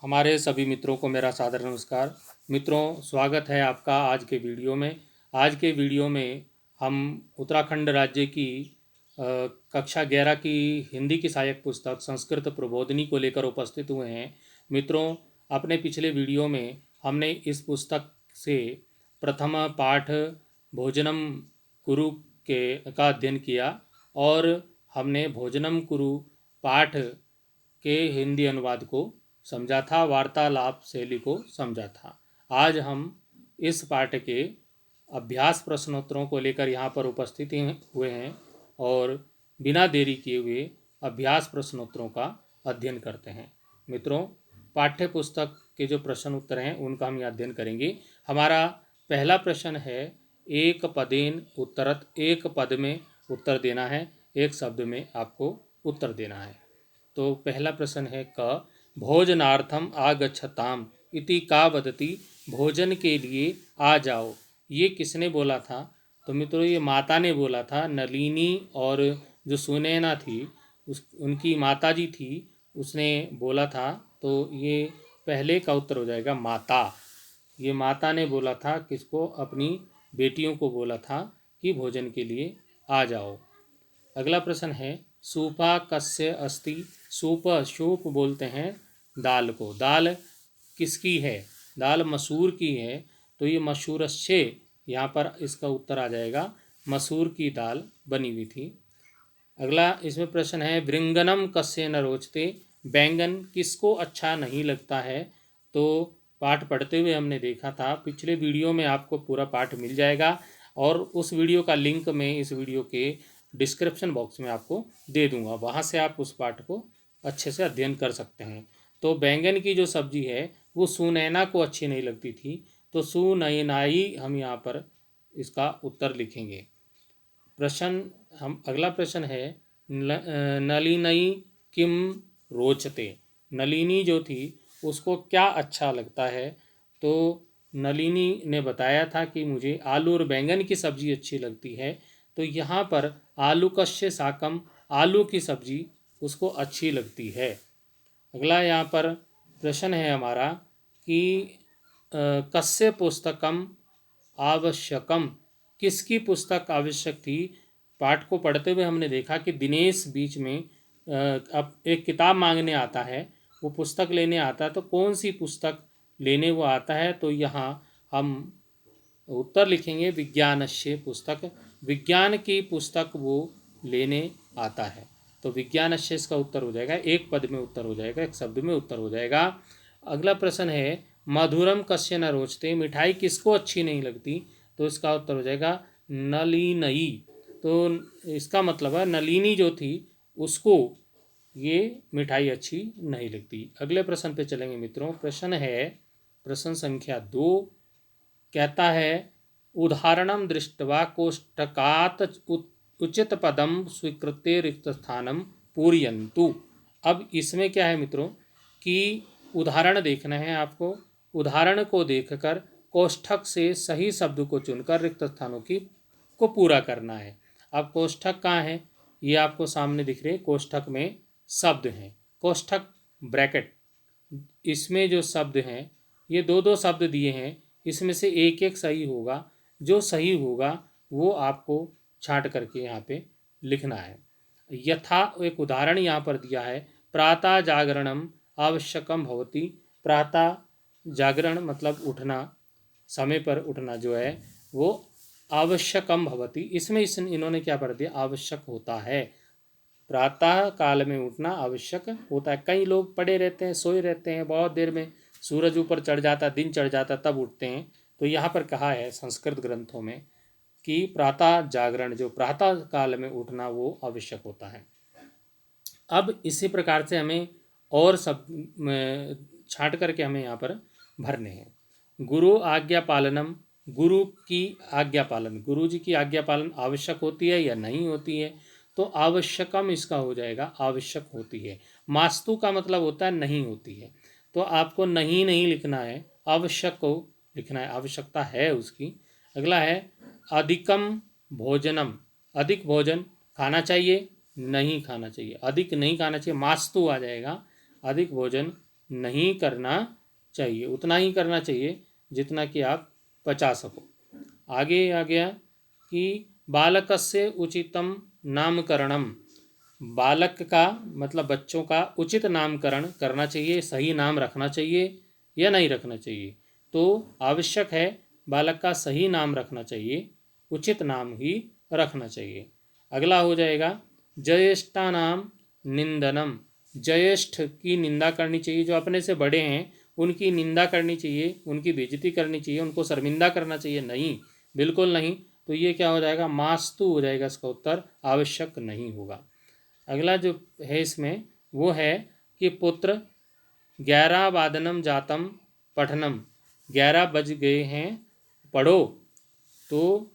हमारे सभी मित्रों को मेरा सादर नमस्कार। मित्रों, स्वागत है आपका आज के वीडियो में। आज के वीडियो में हम उत्तराखंड राज्य की कक्षा 11 की हिंदी की सहायक पुस्तक संस्कृत प्रबोधिनी को लेकर उपस्थित हुए हैं। मित्रों, अपने पिछले वीडियो में हमने इस पुस्तक से प्रथम पाठ भोजनम कुरु का अध्ययन किया और हमने भोजनम कुरु पाठ के हिंदी अनुवाद को समझा था, वार्तालाप शैली को समझा था। आज हम इस पाठ के अभ्यास प्रश्नोत्तरों को लेकर यहाँ पर उपस्थित हुए हैं और बिना देरी किए हुए अभ्यास प्रश्नोत्तरों का अध्ययन करते हैं। मित्रों, पाठ्य पुस्तक के जो प्रश्न उत्तर हैं उनका हम अध्ययन करेंगे। हमारा पहला प्रश्न है, एक पदेन उत्तरत, एक पद में उत्तर देना है, एक शब्द में आपको उत्तर देना है। तो पहला प्रश्न है, क भोजनार्थम आगच्छताम इति का वदति, भोजन के लिए आ जाओ, ये किसने बोला था? तो मित्रों, ये माता ने बोला था। नलिनी और जो सुनैना थी उनकी माता जी थी, उसने बोला था। तो ये पहले का उत्तर हो जाएगा माता। ये माता ने बोला था, किसको? अपनी बेटियों को बोला था कि भोजन के लिए आ जाओ। अगला प्रश्न है, सूपा कस्य अस्ति, सूप सूप बोलते हैं दाल को। दाल किसकी है? दाल मसूर की है। तो ये मसूरस्य, यहाँ पर इसका उत्तर आ जाएगा मसूर की दाल बनी हुई थी। अगला इसमें प्रश्न है, वृंगनम कस्य न रोचते, बैंगन किसको अच्छा नहीं लगता है? तो पाठ पढ़ते हुए हमने देखा था, पिछले वीडियो में आपको पूरा पाठ मिल जाएगा और उस वीडियो का लिंक मैं इस वीडियो के डिस्क्रिप्शन बॉक्स में आपको दे दूंगा, वहाँ से आप उस पाठ को अच्छे से अध्ययन कर सकते हैं। तो बैंगन की जो सब्जी है वो सुनैना को अच्छी नहीं लगती थी, तो सुनैनाई हम यहाँ पर इसका उत्तर लिखेंगे। अगला प्रश्न है, नलिनी किम रोचते, नलिनी जो थी उसको क्या अच्छा लगता है? तो नलिनी ने बताया था कि मुझे आलू और बैंगन की सब्ज़ी अच्छी लगती है। तो यहाँ पर आलू कस्य साकम, आलू की सब्ज़ी उसको अच्छी लगती है। अगला यहाँ पर प्रश्न है हमारा कि कस्य पुस्तकम आवश्यकम, किसकी पुस्तक आवश्यक थी? पाठ को पढ़ते हुए हमने देखा कि दिनेश बीच में अब एक किताब मांगने आता है, वो पुस्तक लेने आता है। तो कौन सी पुस्तक लेने वो आता है? तो यहाँ हम उत्तर लिखेंगे विज्ञानस्य पुस्तक, विज्ञान की पुस्तक वो लेने आता है। तो विज्ञानस्य इसका उत्तर हो जाएगा, एक पद में उत्तर हो जाएगा, एक शब्द में उत्तर हो जाएगा। अगला प्रश्न है, मधुरम कस्य न रोचते, मिठाई किसको अच्छी नहीं लगती? तो इसका उत्तर हो जाएगा नलिनई। तो इसका मतलब है नलिनी जो थी उसको ये मिठाई अच्छी नहीं लगती। अगले प्रश्न पे चलेंगे मित्रों। प्रश्न है प्रश्न संख्या 2, कहता है, उदाहरणम दृष्ट्वा कोष्ठकात उचित पदम स्वीकृत्य रिक्त स्थानम पूरयन्तु। अब इसमें क्या है मित्रों कि उदाहरण देखना है आपको। उदाहरण को देखकर कोष्ठक से सही शब्द को चुनकर रिक्त स्थानों को पूरा करना है। अब कोष्ठक कहाँ है? ये आपको सामने दिख रहे, कोष्ठक में शब्द हैं, कोष्ठक ब्रैकेट, इसमें जो शब्द हैं ये दो दो शब्द दिए हैं, इसमें से एक एक सही होगा। जो सही होगा वो आपको छांट करके यहाँ पे लिखना है। यथा एक उदाहरण यहाँ पर दिया है, प्रातः जागरणम आवश्यकम भवति, प्रातः जागरण मतलब उठना, समय पर उठना जो है वो आवश्यकम भवति, इसमें इन्होंने क्या कर दिया? आवश्यक होता है। प्रातः काल में उठना आवश्यक होता है। कई लोग पड़े रहते हैं, सोए रहते हैं, बहुत देर में सूरज ऊपर चढ़ जाता, दिन चढ़ जाता, तब उठते हैं। तो यहाँ पर कहा है संस्कृत ग्रंथों में कि प्रातः जागरण, जो प्रातः काल में उठना वो आवश्यक होता है। अब इसी प्रकार से हमें और सब छांट करके हमें यहाँ पर भरने हैं। गुरु आज्ञा पालनम, गुरु की आज्ञा पालन, गुरु जी की आज्ञा पालन आवश्यक होती है या नहीं होती है? तो आवश्यकम इसका हो जाएगा, आवश्यक होती है। मास्तु का मतलब होता है नहीं होती है। तो आपको नहीं नहीं लिखना है, आवश्यक को लिखना है, आवश्यकता है उसकी। अगला है अधिकम भोजनम, अधिक भोजन खाना चाहिए, नहीं खाना चाहिए, अधिक नहीं खाना चाहिए, मास्तु आ जाएगा, अधिक भोजन नहीं करना चाहिए, उतना ही करना चाहिए जितना कि आप पचा सको। आगे आ गया कि बालकस्य उचितम नामकरणम, बालक का मतलब बच्चों का उचित नामकरण करना चाहिए, सही नाम रखना चाहिए या नहीं रखना चाहिए। तो आवश्यक है बालक का सही नाम रखना चाहिए, उचित नाम ही रखना चाहिए। अगला हो जाएगा ज्येष्ठा नाम निंदनम, ज्येष्ठ की निंदा करनी चाहिए, जो अपने से बड़े हैं उनकी निंदा करनी चाहिए, उनकी बेइज्जती करनी चाहिए, उनको शर्मिंदा करना चाहिए नहीं, बिल्कुल नहीं। तो ये क्या हो जाएगा, मास्तु हो जाएगा, इसका उत्तर आवश्यक नहीं होगा। अगला जो है इसमें वो है कि पुत्र 11 वादनम जातम पठनम, 11 बज गए हैं पढ़ो, तो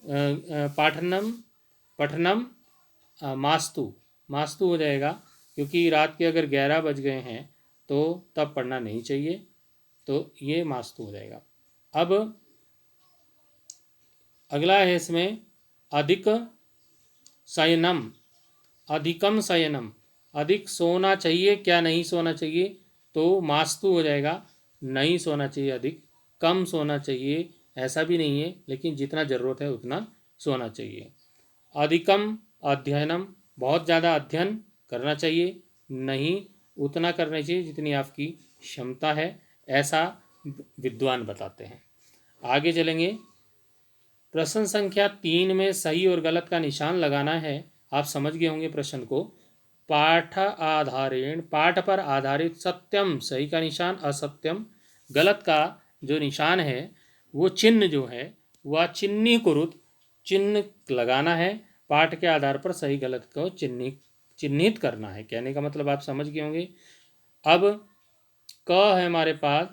पाठनम पठनम मास्तु, मास्तु हो जाएगा, क्योंकि रात के अगर 11 बज गए हैं तो तब पढ़ना नहीं चाहिए, तो ये मास्तु हो जाएगा। अब अगला है इसमें अधिक शयनम, अधिकम शयनम, अधिक सोना चाहिए क्या नहीं सोना चाहिए, तो मास्तु हो जाएगा, नहीं सोना चाहिए अधिक, कम सोना चाहिए ऐसा भी नहीं है, लेकिन जितना ज़रूरत है उतना सोना चाहिए। अधिकम अध्ययनम, बहुत ज़्यादा अध्ययन करना चाहिए नहीं, उतना करना चाहिए जितनी आपकी क्षमता है, ऐसा विद्वान बताते हैं। आगे चलेंगे, प्रश्न संख्या 3 में सही और गलत का निशान लगाना है। आप समझ गए होंगे प्रश्न को। पाठ आधारेण, पाठ पर आधारित सत्यम सही का निशान, असत्यम गलत का जो निशान है वो चिन्ह जो है वह चिन्ही कुरुत, चिन्ह लगाना है, पाठ के आधार पर सही गलत को चिन्हित करना है। कहने का मतलब आप समझ गए होंगे। अब क है हमारे पास,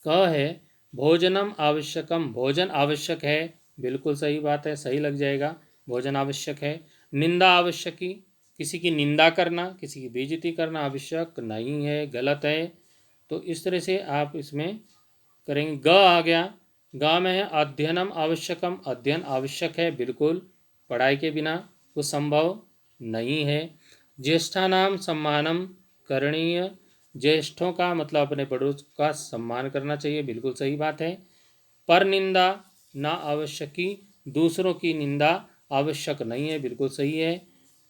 क है भोजनम आवश्यकम, भोजन आवश्यक है, बिल्कुल सही बात है, सही लग जाएगा, भोजन आवश्यक है। निंदा आवश्यकी, किसी की निंदा करना, किसी की बेइज्जती करना आवश्यक नहीं है, गलत है। तो इस तरह से आप इसमें करेंगे। ग आ गया, ग में है अध्ययनम आवश्यकम, अध्ययन आवश्यक है, बिल्कुल, पढ़ाई के बिना वो संभव नहीं है। ज्येष्ठानाम सम्मानम करणीय, ज्येष्ठों का मतलब अपने बड़ों का सम्मान करना चाहिए, बिल्कुल सही बात है। पर निंदा ना आवश्यकी, दूसरों की निंदा आवश्यक नहीं है, बिल्कुल सही है।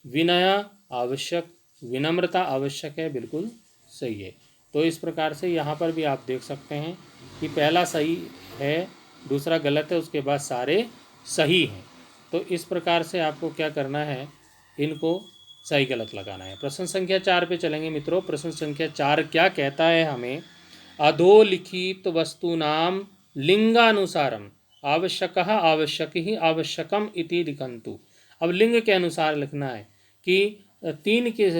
विनय आवश्यक, विनम्रता आवश्यक है, बिल्कुल सही है। तो इस प्रकार से यहाँ पर भी आप देख सकते हैं कि पहला सही है, दूसरा गलत है, उसके बाद सारे सही हैं। तो इस प्रकार से आपको क्या करना है, इनको सही गलत लगाना है। प्रश्न संख्या 4 पे चलेंगे मित्रों। प्रश्न संख्या 4 क्या कहता है हमें, अधोलिखित वस्तूनाम लिंगानुसारम आवश्यकः आवश्यकी आवश्यकम इति लिखन्तु। अब लिंग के अनुसार लिखना है कि 3 के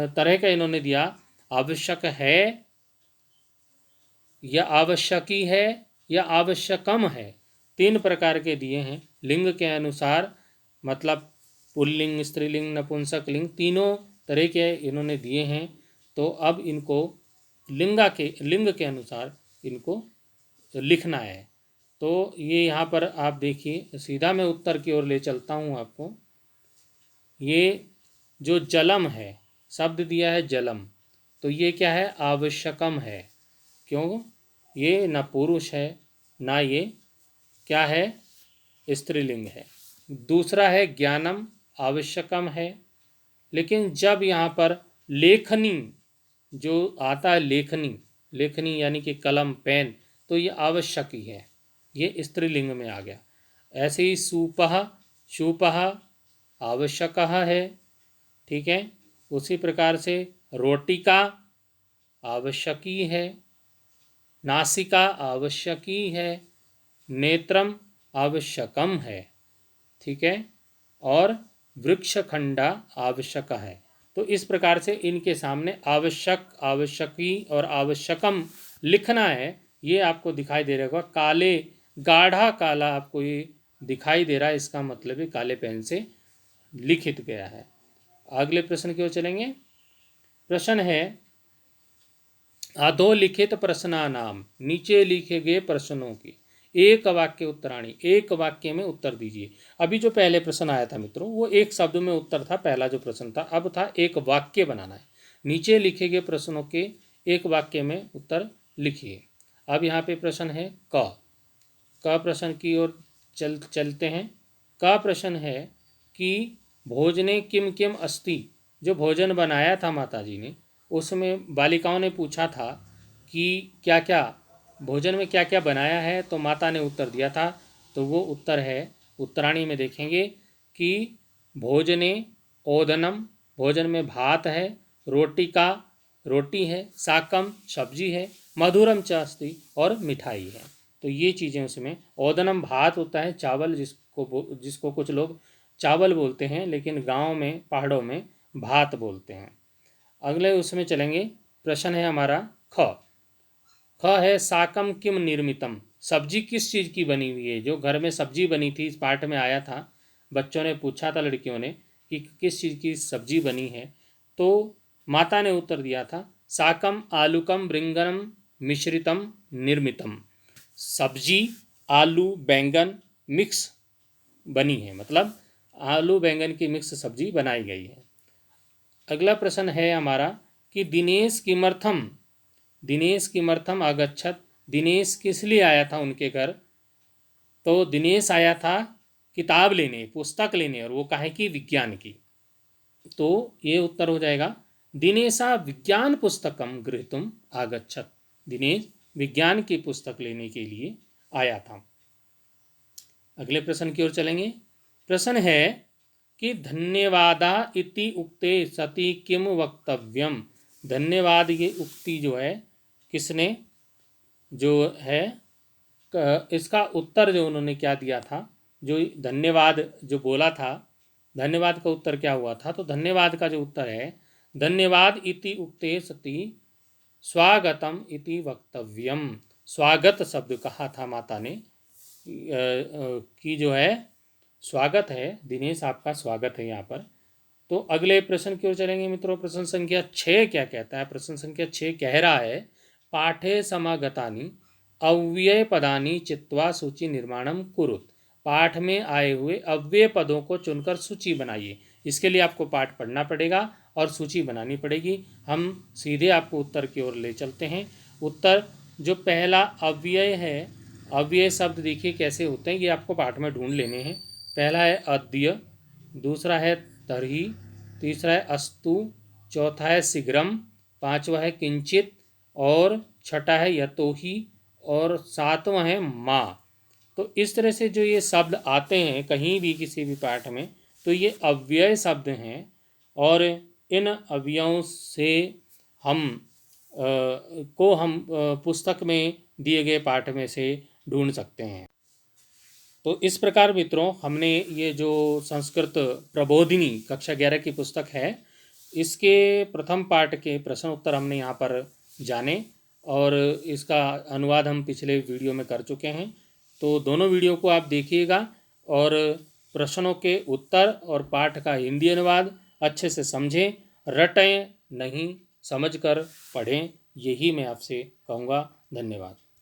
तरह का इन्होंने दिया, आवश्यक है या आवश्यकी है या आवश्यकम है, 3 प्रकार के दिए हैं लिंग के अनुसार, मतलब पुल्लिंग स्त्रीलिंग नपुंसक लिंग, तीनों तरह के इन्होंने दिए हैं। तो अब इनको लिंग के अनुसार इनको लिखना है। तो ये यहाँ पर आप देखिए, सीधा मैं उत्तर की ओर ले चलता हूँ आपको। ये जो जलम है, शब्द दिया है जलम, तो ये क्या है, आवश्यकम है, क्यों, ये ना पुरुष है ना ये क्या है, स्त्रीलिंग है। दूसरा है ज्ञानम, आवश्यकम है, लेकिन जब यहाँ पर लेखनी जो आता है, लेखनी, लेखनी यानी कि कलम पेन, तो ये आवश्यक ही है, ये स्त्रीलिंग में आ गया। ऐसे ही सुपह, शुपह आवश्यक है, ठीक है। उसी प्रकार से रोटिका आवश्यकी है, नासिका आवश्यकी है, नेत्रम आवश्यकम है, ठीक है, और वृक्षखंडा आवश्यक है। तो इस प्रकार से इनके सामने आवश्यक, आवश्यकी और आवश्यकम लिखना है। ये आपको दिखाई दे रहा होगा, काले गाढ़ा काला आपको ये दिखाई दे रहा है, इसका मतलब है काले पेन से लिखित गया है। अगले प्रश्न की ओर चलेंगे। प्रश्न है अधोलिखित प्रश्नानाम, नीचे लिखे गए प्रश्नों की एक वाक्य उत्तराणी, एक वाक्य में उत्तर दीजिए। अभी जो पहले प्रश्न आया था मित्रों वो एक शब्द में उत्तर था, पहला जो प्रश्न था। अब था एक वाक्य बनाना है, नीचे लिखे गए प्रश्नों के एक वाक्य में उत्तर लिखिए। अब यहाँ पे प्रश्न है क प्रश्न की ओर चलते हैं। क प्रश्न है कि भोजने किम किम अस्ति, जो भोजन बनाया था माता जी ने, उसमें बालिकाओं ने पूछा था कि क्या क्या भोजन में क्या क्या बनाया है, तो माता ने उत्तर दिया था। तो वो उत्तर है, उत्तराणी में देखेंगे कि भोजने ओदनम, भोजन में भात है, रोटी है, साकम सब्जी है, मधुरम च अस्ति और मिठाई है। तो ये चीज़ें उसमें, ओदनम भात होता है, चावल, जिसको कुछ लोग चावल बोलते हैं, लेकिन गांव में पहाड़ों में भात बोलते हैं। अगले उसमें चलेंगे। प्रश्न है हमारा ख है साकम किम निर्मितम, सब्जी किस चीज़ की बनी हुई है। जो घर में सब्जी बनी थी, इस पाठ में आया था, बच्चों ने पूछा था, लड़कियों ने, कि किस चीज़ की सब्जी बनी है। तो माता ने उत्तर दिया था साकम आलूकम ब्रिंगनम मिश्रितम निर्मितम, सब्जी आलू बैंगन मिक्स बनी है, मतलब आलू बैंगन की मिक्स सब्जी बनाई गई है। अगला प्रश्न है हमारा कि दिनेश किमर्थम आगच्छत, दिनेश किस लिए आया था उनके घर। तो दिनेश आया था किताब लेने, पुस्तक लेने, और वो काहे की, विज्ञान की। तो ये उत्तर हो जाएगा दिनेशा विज्ञान पुस्तकम गृहीतुम आगच्छत, दिनेश विज्ञान की पुस्तक लेने के लिए आया था। अगले प्रश्न की ओर चलेंगे। प्रश्न है कि धन्यवादा इति उक्ते सति किम वक्तव्यम, धन्यवाद ये उक्ति जो है किसने जो है, इसका उत्तर जो उन्होंने क्या दिया था, जो धन्यवाद जो बोला था, धन्यवाद का उत्तर क्या हुआ था। तो धन्यवाद का जो उत्तर है, धन्यवाद इति उक्ते सति स्वागतम इति वक्तव्यम, स्वागत शब्द कहा था माता ने कि जो है स्वागत है, दिनेश आपका स्वागत है यहाँ पर। तो अगले प्रश्न की ओर चलेंगे मित्रों। प्रश्न संख्या 6 क्या कहता है। प्रश्न संख्या 6 कह रहा है पाठे समागतानि अव्यय पदानि चित्वा सूची निर्माणम कुरुत, पाठ में आए हुए अव्यय पदों को चुनकर सूची बनाइए। इसके लिए आपको पाठ पढ़ना पड़ेगा और सूची बनानी पड़ेगी। हम सीधे आपको उत्तर की ओर ले चलते हैं। उत्तर जो पहला अव्यय है, अव्यय शब्द देखिए कैसे होते हैं, ये आपको पाठ में ढूंढ लेने हैं। पहला है अद्य, दूसरा है तर्हि, तीसरा है अस्तु, चौथा है शीघ्रम, पांचवा है किंचित, और छठा है यतोहि, और सातवां है माँ। तो इस तरह से जो ये शब्द आते हैं कहीं भी किसी भी पाठ में, तो ये अव्यय शब्द हैं, और इन अव्ययों से हम पुस्तक में दिए गए पाठ में से ढूंढ सकते हैं। तो इस प्रकार मित्रों हमने ये जो संस्कृत प्रबोधिनी कक्षा 11 की पुस्तक है, इसके प्रथम पाठ के प्रश्न उत्तर हमने यहाँ पर जाने, और इसका अनुवाद हम पिछले वीडियो में कर चुके हैं। तो दोनों वीडियो को आप देखिएगा और प्रश्नों के उत्तर और पाठ का हिंदी अनुवाद अच्छे से समझें, रटें नहीं, समझकर पढ़ें, यही मैं आपसे कहूँगा। धन्यवाद।